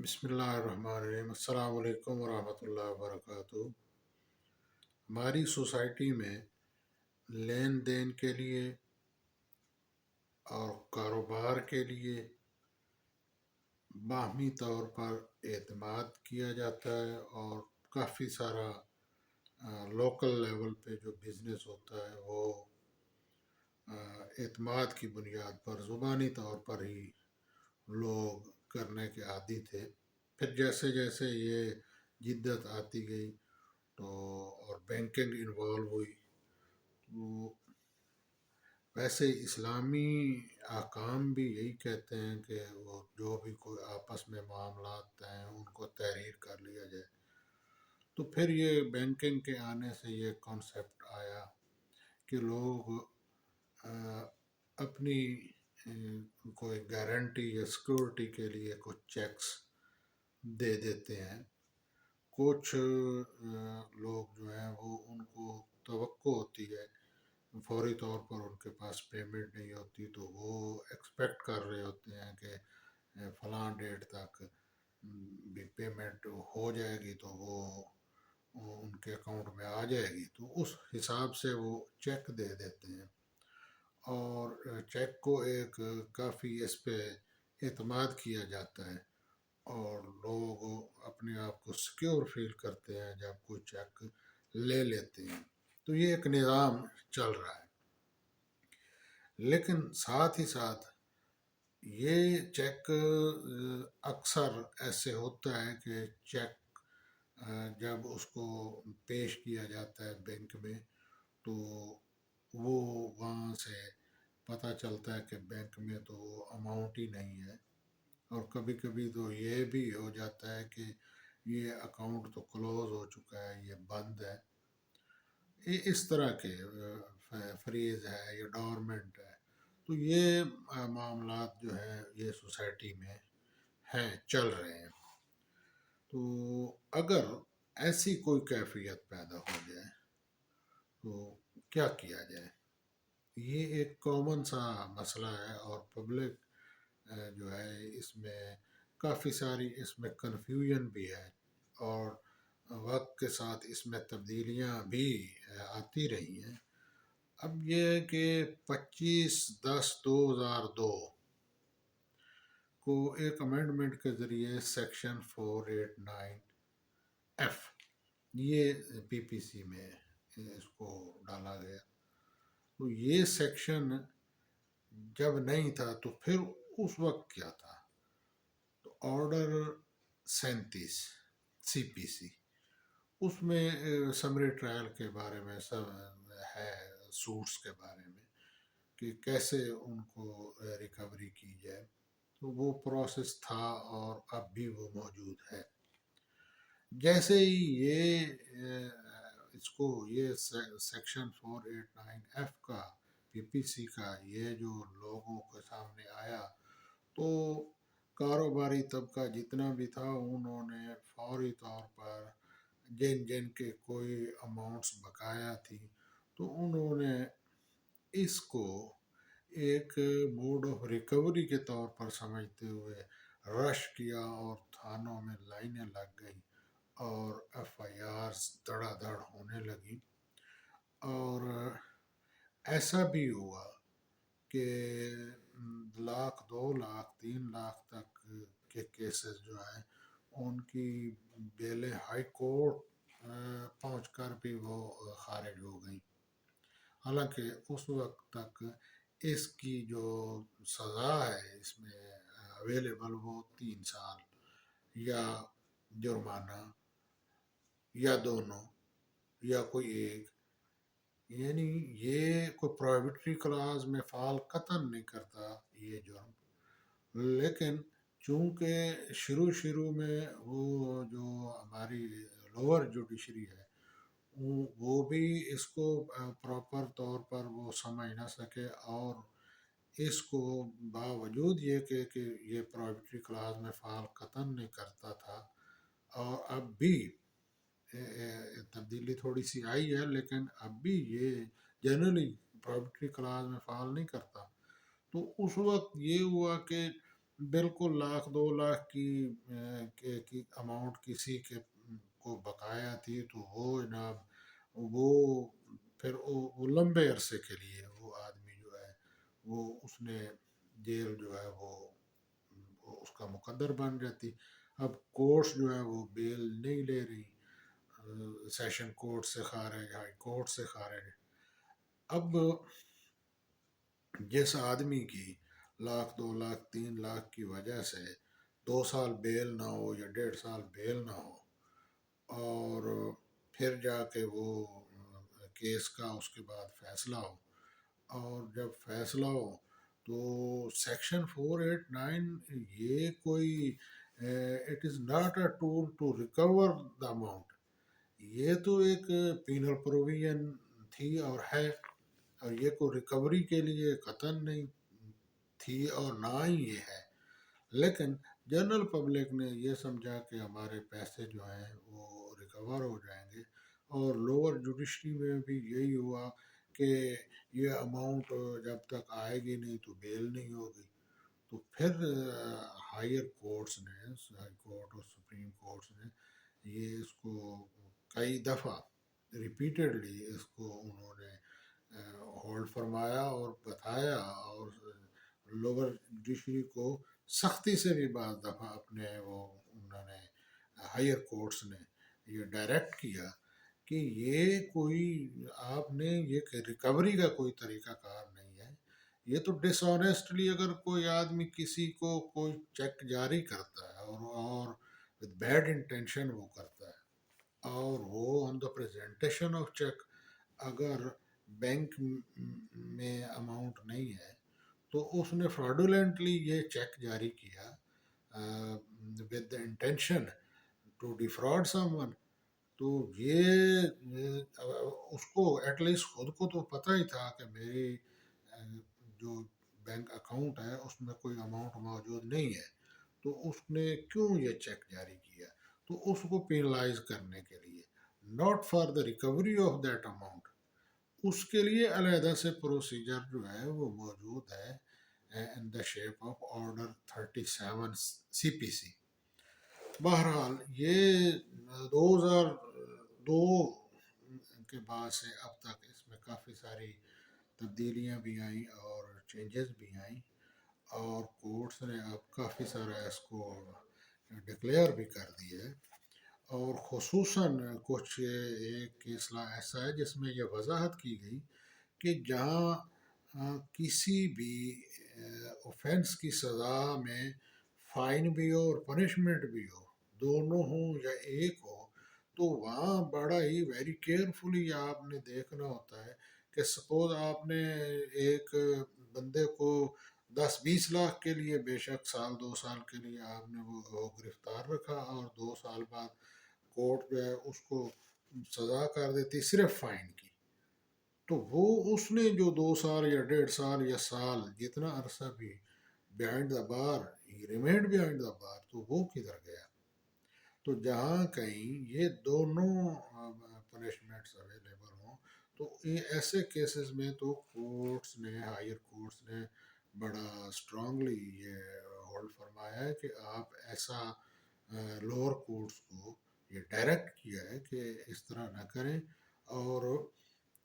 بسم اللہ الرحمن الرحیم، السلام علیکم ورحمۃ اللہ وبرکاتہ۔ ہماری سوسائٹی میں لین دین کے لیے اور کاروبار کے لیے باہمی طور پر اعتماد کیا جاتا ہے، اور کافی سارا لوکل لیول پہ جو بزنس ہوتا ہے وہ اعتماد کی بنیاد پر زبانی طور پر ہی لوگ کرنے کے عادی تھے۔ پھر جیسے جیسے یہ جدت آتی گئی تو اور بینکنگ انوالو ہوئی، تو ویسے اسلامی احکام بھی یہی کہتے ہیں کہ وہ جو بھی کوئی آپس میں معاملات ہیں ان کو تحریر کر لیا جائے۔ تو پھر یہ بینکنگ کے آنے سے یہ کانسیپٹ آیا کہ لوگ اپنی کوئی گارنٹی یا سیکورٹی کے لیے کچھ چیکس دے دیتے ہیں۔ کچھ لوگ جو ہیں وہ ان کو توقع ہوتی ہے، فوری طور پر ان کے پاس پیمنٹ نہیں ہوتی تو وہ ایکسپیکٹ کر رہے ہوتے ہیں کہ فلاں ڈیٹ تک بھی پیمنٹ ہو جائے گی تو وہ ان کے اکاؤنٹ میں آ جائے گی، تو اس حساب سے وہ چیک دے دیتے ہیں، اور چیک کو ایک کافی اس پہ اعتماد کیا جاتا ہے، اور لوگ اپنے آپ کو سیکیور فیل کرتے ہیں جب کوئی چیک لے لیتے ہیں۔ تو یہ ایک نظام چل رہا ہے، لیکن ساتھ ہی ساتھ یہ چیک اکثر ایسے ہوتا ہے کہ چیک جب اس کو پیش کیا جاتا ہے بینک میں تو وہ وہاں سے پتہ چلتا ہے کہ بینک میں تو اماؤنٹ ہی نہیں ہے، اور کبھی کبھی تو یہ بھی ہو جاتا ہے کہ یہ اکاؤنٹ تو کلوز ہو چکا ہے، یہ بند ہے۔ اس طرح کے فریز ہے یا ڈورمنٹ ہے، تو یہ معاملات جو ہے یہ سوسائٹی میں ہیں، چل رہے ہیں۔ تو اگر ایسی کوئی کیفیت پیدا ہو جائے تو کیا کیا جائے؟ یہ ایک کامن سا مسئلہ ہے، اور پبلک جو ہے اس میں کافی ساری اس میں کنفیوژن بھی ہے، اور وقت کے ساتھ اس میں تبدیلیاں بھی آتی رہی ہیں۔ اب یہ ہے کہ 25/10/2002 کو ایک امینڈمنٹ کے ذریعے سیکشن 489F یہ پی پی سی میں اس کو ڈالا گیا۔ تو یہ سیکشن جب نہیں تھا تو پھر اس وقت کیا تھا؟ تو آرڈر 37 سی پی سی، اس میں سمری ٹرائل کے بارے میں سب ہے، سوٹس کے بارے میں کہ کیسے ان کو ریکوری کی جائے، تو وہ پروسیس تھا اور اب بھی وہ موجود ہے۔ جیسے ہی یہ اس کو یہ سیکشن 489F کا پی پی سی کا یہ جو لوگوں کے سامنے آیا تو کاروباری طبقہ جتنا بھی تھا انہوں نے فوری طور پر جن کے کوئی اماؤنٹس بقایا تھی تو انہوں نے اس کو ایک موڈ آف ریکوری کے طور پر سمجھتے ہوئے رش کیا، اور تھانوں میں لائنیں لگ گئیں، اور ایف آئی آرز دڑا دڑ ہونے لگی، اور ایسا بھی ہوا کہ 1,00,000 2,00,000 3,00,000 تک کے کیسز جو ہیں ان کی بیلیں ہائی کورٹ پہنچ کر بھی وہ خارج ہو گئیں، حالانکہ اس وقت تک اس کی جو سزا ہے اس میں اویلیبل وہ 3 سال یا جرمانہ یا دونوں یا کوئی ایک، یعنی یہ کوئی پروہیبٹری کلاز میں فال قطعاً نہیں کرتا یہ جرم، لیکن چونکہ شروع میں وہ جو ہماری لوور جوڈیشری ہے وہ بھی اس کو پراپر طور پر وہ سمجھ نہ سکے، اور اس کو باوجود یہ کہ یہ پروہیبٹری کلاز میں فال قطعاً نہیں کرتا تھا، اور اب بھی تبدیلی تھوڑی سی آئی ہے لیکن اب بھی یہ جنرلی پروہیبٹری کلاز میں فال نہیں کرتا۔ تو اس وقت یہ ہوا کہ بالکل 1 لاکھ 2 لاکھ کی اماؤنٹ کسی کے کو بقایا تھی تو وہ جناب وہ پھر وہ لمبے عرصے کے لیے وہ آدمی جو ہے وہ اس نے جیل جو ہے وہ اس کا مقدر بن جاتی. اب کورٹس جو ہے وہ بیل نہیں لے رہی، سیشن کورٹ سے خارج، ہائی کورٹ سے خارج. اب جس آدمی کی 1 لاکھ 2 لاکھ 3 لاکھ کی وجہ سے 2 سال بیل نہ ہو یا 1.5 سال بیل نہ ہو، اور پھر جا کے وہ کیس کا اس کے بعد فیصلہ ہو، اور جب فیصلہ ہو تو سیکشن 489 یہ کوئی it is not a tool to recover the amount. یہ تو ایک پینل پروویژن تھی اور ہے، اور یہ کوئی ریکوری کے لیے قطن نہیں تھی اور نہ ہی یہ ہے. لیکن جنرل پبلک نے یہ سمجھا کہ ہمارے پیسے جو ہیں وہ ریکور ہو جائیں گے، اور لوور جوڈیشری میں بھی یہی ہوا کہ یہ اماؤنٹ جب تک آئے گی نہیں تو بیل نہیں ہوگی. تو پھر ہائر کورٹس نے، ہائی کورٹ اور سپریم کورٹس نے یہ اس کو کئی دفعہ ریپیٹڈلی اس کو انہوں نے ہولڈ فرمایا اور بتایا، اور لوور جوڈیشری کو سختی سے بھی بعض دفعہ اپنے وہ انہوں نے ہائر کورٹس نے یہ ڈائریکٹ کیا کہ یہ کوئی آپ نے یہ کہ ریکوری کا کوئی طریقہ کار نہیں ہے. یہ تو ڈس آنیسٹلی اگر کوئی آدمی کسی کو کوئی چیک جاری کرتا ہے اور with بیڈ انٹینشن وہ کرتا ہے، اور وہ آن دا پریزنٹیشن آف چیک اگر بینک میں اماؤنٹ نہیں ہے تو اس نے فراڈولنٹلی یہ چیک جاری کیا with the intention to defraud someone. تو یہ اس کو ایٹ لیسٹ خود کو تو پتہ ہی تھا کہ میری جو بینک اکاؤنٹ ہے اس میں کوئی اماؤنٹ موجود نہیں ہے، تو اس نے کیوں یہ چیک جاری کیا؟ تو اس کو پینلائز کرنے کے لیے، not for the recovery of that amount. اس کے لیے علیحدہ سے پروسیجر جو ہے وہ موجود ہے in the shape of order 37 CPC. بہرحال یہ 2002 کے بعد سے اب تک اس میں کافی ساری تبدیلیاں بھی آئیں اور چینجز بھی آئیں، اور کورٹس نے اب کافی سارا اس کو ڈکلیئر بھی کر دیا ہے. اور خصوصاً کچھ ایک کیسلا ایسا ہے جس میں یہ وضاحت کی گئی کہ جہاں کسی بھی اوفینس کی سزا میں فائن بھی ہو اور پنشمنٹ بھی ہو، دونوں ہوں یا ایک ہو، تو وہاں بڑا ہی ویری کیئرفلی آپ نے دیکھنا ہوتا ہے کہ سپوز آپ نے ایک بندے کو 10-20 لاکھ کے لیے بے شک 1 سال 2 سال کے لیے آپ نے وہ گرفتار رکھا، اور 2 سال بعد کورٹ جو ہے اس کو سزا کر دیتی صرف فائن کی. تو وہ اس نے جو 2 سال یا 1.5 سال یا سال جتنا عرصہ بھی behind the bar, he remained behind the bar, تو وہ کدھر گیا؟ تو جہاں کہیں یہ دونوں پنشمنٹس اویلیبل ہوں تو ایسے کیسز میں تو کورٹس نے، ہائر کورٹس نے بڑا اسٹرانگلی یہ ہولڈ فرمایا ہے کہ آپ ایسا لوور کورٹس کو یہ ڈائریکٹ کیا ہے کہ اس طرح نہ کریں. اور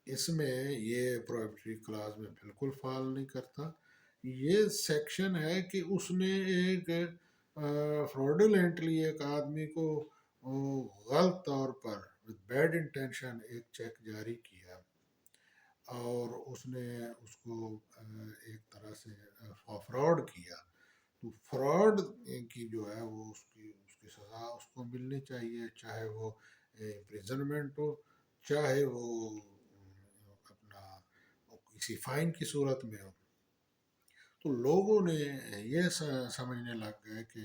اس میں یہ پروہیبٹری کلاز میں بالکل فال نہیں کرتا. یہ سیکشن ہے کہ اس نے ایک فراڈولنٹلی ایک آدمی کو غلط طور پر with بیڈ انٹینشن ایک چیک جاری کیا، اور اس نے اس کو ایک طرح سے فراڈ کیا. تو فراڈ کی جو ہے وہ اس کی سزا اس کو ملنی چاہیے، چاہے وہ امپریزنمنٹ ہو، چاہے وہ اپنا کسی فائن کی صورت میں ہو. تو لوگوں نے یہ سمجھنے لگ گئے کہ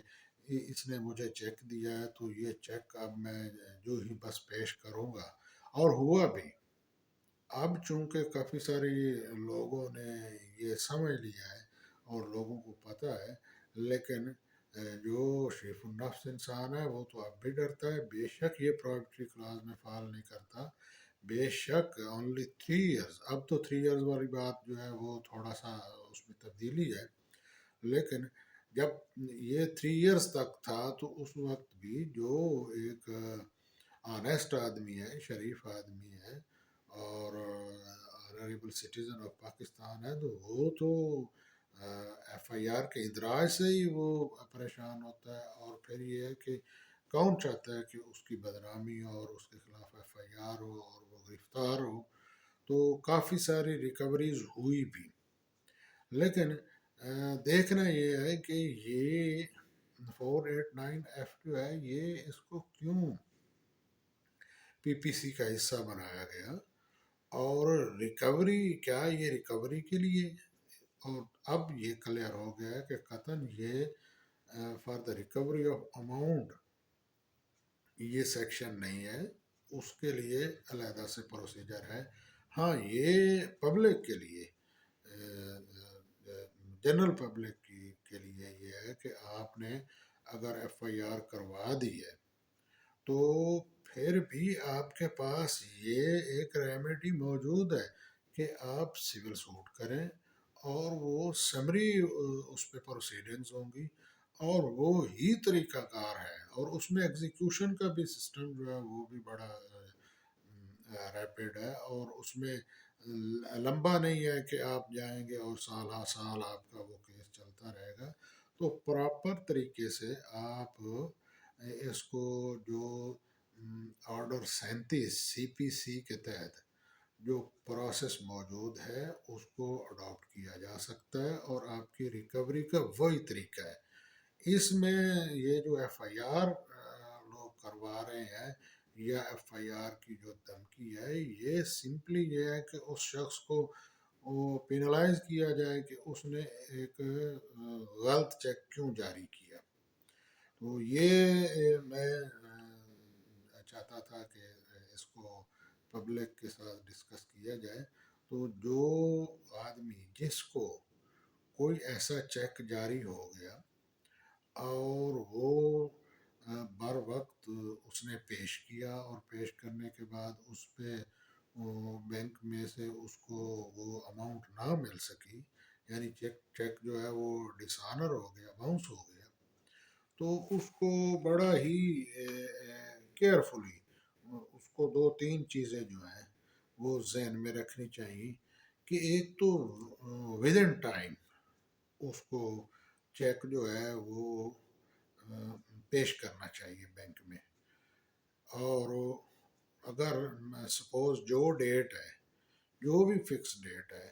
اس نے مجھے چیک دیا ہے تو یہ چیک اب میں جو ہی بس پیش کروں گا، اور ہوا بھی. اب چونکہ کافی سارے لوگوں نے یہ سمجھ لیا ہے اور لوگوں کو پتہ ہے، لیکن جو شریف النفس انسان ہے وہ تو اب بھی ڈرتا ہے. بے شک یہ پروہیبٹری کلاز میں فال نہیں کرتا، بے شک اونلی 3 ایئرز. اب تو 3 ایئرز والی بات جو ہے وہ تھوڑا سا اس میں تبدیلی ہے، لیکن جب یہ 3 ایئرس تک تھا تو اس وقت بھی جو ایک آنیسٹ آدمی ہے، شریف آدمی ہے، اور آنریبل سٹیزن آف پاکستان ہے، تو وہ تو ایف آئی آر کے ادراج سے ہی وہ پریشان ہوتا ہے، اور پھر یہ ہے کہ کون چاہتا ہے کہ اس کی بدنامی اور اس کے خلاف ایف آئی آر ہو اور وہ گرفتار ہو. تو کافی ساری ریکوریز ہوئی بھی، لیکن دیکھنا یہ ہے کہ یہ 489 ایف جو ہے یہ اس کو کیوں پی پی سی کا حصہ بنایا گیا، اور ریکوری کیا یہ ریکوری کے لیے. اور اب یہ کلیئر ہو گیا ہے کہ قطن یہ for the recovery of amount یہ سیکشن نہیں ہے، اس کے لیے علیحدہ سے پروسیجر ہے. ہاں یہ پبلک کے لیے، جنرل پبلک کے لیے یہ ہے کہ آپ نے اگر ایف آئی آر کروا دی ہے تو پھر بھی آپ کے پاس یہ ایک ریمیڈی موجود ہے کہ آپ سول سوٹ کریں، اور وہ سمری اس پہ پروسیڈنگز ہوں گی، اور وہ ہی طریقہ کار ہے، اور اس میں ایگزیکیوشن کا بھی سسٹم جو ہے وہ بھی بڑا ریپڈ ہے، اور اس میں لمبا نہیں ہے کہ آپ جائیں گے اور سال ہا سال آپ کا وہ کیس چلتا رہے گا. تو پراپر طریقے سے آپ اس کو جو آرڈر 37 سی پی سی کے تحت جو پروسیس موجود ہے اس کو اڈاپٹ کیا جا سکتا ہے، اور آپ کی ریکوری کا وہی طریقہ ہے. اس میں یہ جو ایف آئی آر لوگ کروا رہے ہیں، یا ایف آئی آر کی جو دھمکی ہے، یہ سمپلی یہ ہے کہ اس شخص کو وہ پینلائز کیا جائے کہ اس نے ایک غلط چیک کیوں جاری کیا. تو یہ میں چاہتا تھا کہ اس کو پبلک کے ساتھ ڈسکس کیا جائے. تو جو آدمی جس کو کوئی ایسا چیک جاری ہو گیا اور وہ بر وقت اس نے پیش کیا، اور پیش کرنے کے بعد اس پہ بینک میں سے اس کو وہ اماؤنٹ نہ مل سکی، یعنی چیک جو ہے وہ ڈس آنر ہو گیا، باؤنس ہو گیا، تو اس کو بڑا ہی کیئرفلی اس کو 2 3 چیزیں جو ہیں وہ ذہن میں رکھنی چاہیے. کہ ایک تو ود ان ٹائم اس کو چیک جو ہے وہ پیش کرنا چاہیے بینک میں. اور اگر سپوز جو ڈیٹ ہے، جو بھی فکس ڈیٹ ہے،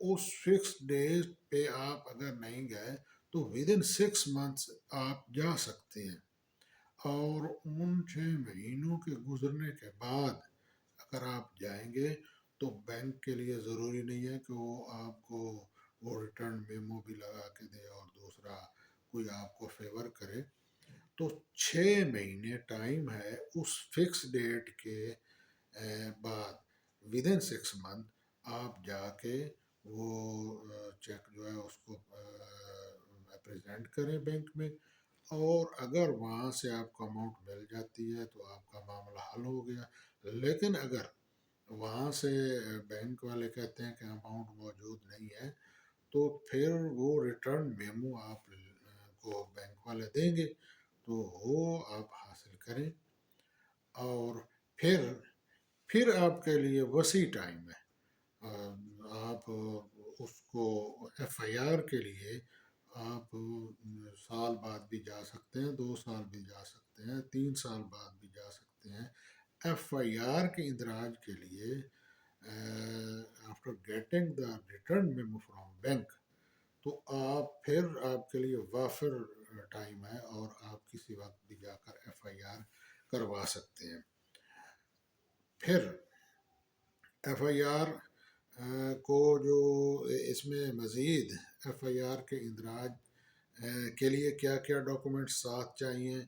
اس فکس ڈیٹ پہ آپ اگر نہیں گئے تو ود ان 6 منتھس آپ جا سکتے ہیں. اور ان 6 مہینوں کے گزرنے کے بعد اگر آپ جائیں گے تو بینک کے لیے ضروری نہیں ہے کہ وہ آپ کو وہ ریٹرن میمو بھی لگا کے دے اور دوسرا کوئی آپ کو فیور کرے. تو 6 مہینے ٹائم ہے اس فکس ڈیٹ کے بعد، ود ان 6 منتھ آپ جا کے وہ چیک جو ہے اس کو پریزنٹ کریں بینک میں. اور اگر وہاں سے آپ کو اماؤنٹ مل جاتی ہے تو آپ کا معاملہ حل ہو گیا. لیکن اگر وہاں سے بینک والے کہتے ہیں کہ اماؤنٹ موجود نہیں ہے، تو پھر وہ ریٹرن میمو آپ کو بینک والے دیں گے، تو وہ آپ حاصل کریں. اور پھر آپ کے لیے وسیع ٹائم ہے. آپ اس کو ایف آئی آر کے لیے آپ سال بعد بھی جا سکتے ہیں، 2 سال بھی جا سکتے ہیں، 3 سال بعد بھی جا سکتے ہیں. ایف آئی آر کے اندراج کے لیے after getting the return memo from bank, تو پھر آپ کے لیے وافر ٹائم ہے، اور آپ کسی وقت بھی جا کر ایف آئی آر کروا سکتے ہیں. پھر ایف آئی آر کو جو اس میں مزید ایف آئی آر کے اندراج کے لیے کیا کیا ڈاکومنٹس ساتھ چاہیے،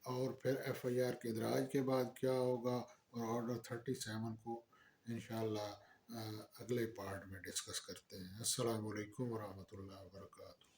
اور پھر ایف آئی آر کے اندراج کے بعد کیا ہوگا، اور آرڈر 37 کو انشاءاللہ اگلے پارٹ میں ڈسکس کرتے ہیں. السلام علیکم ورحمۃ اللہ وبرکاتہ.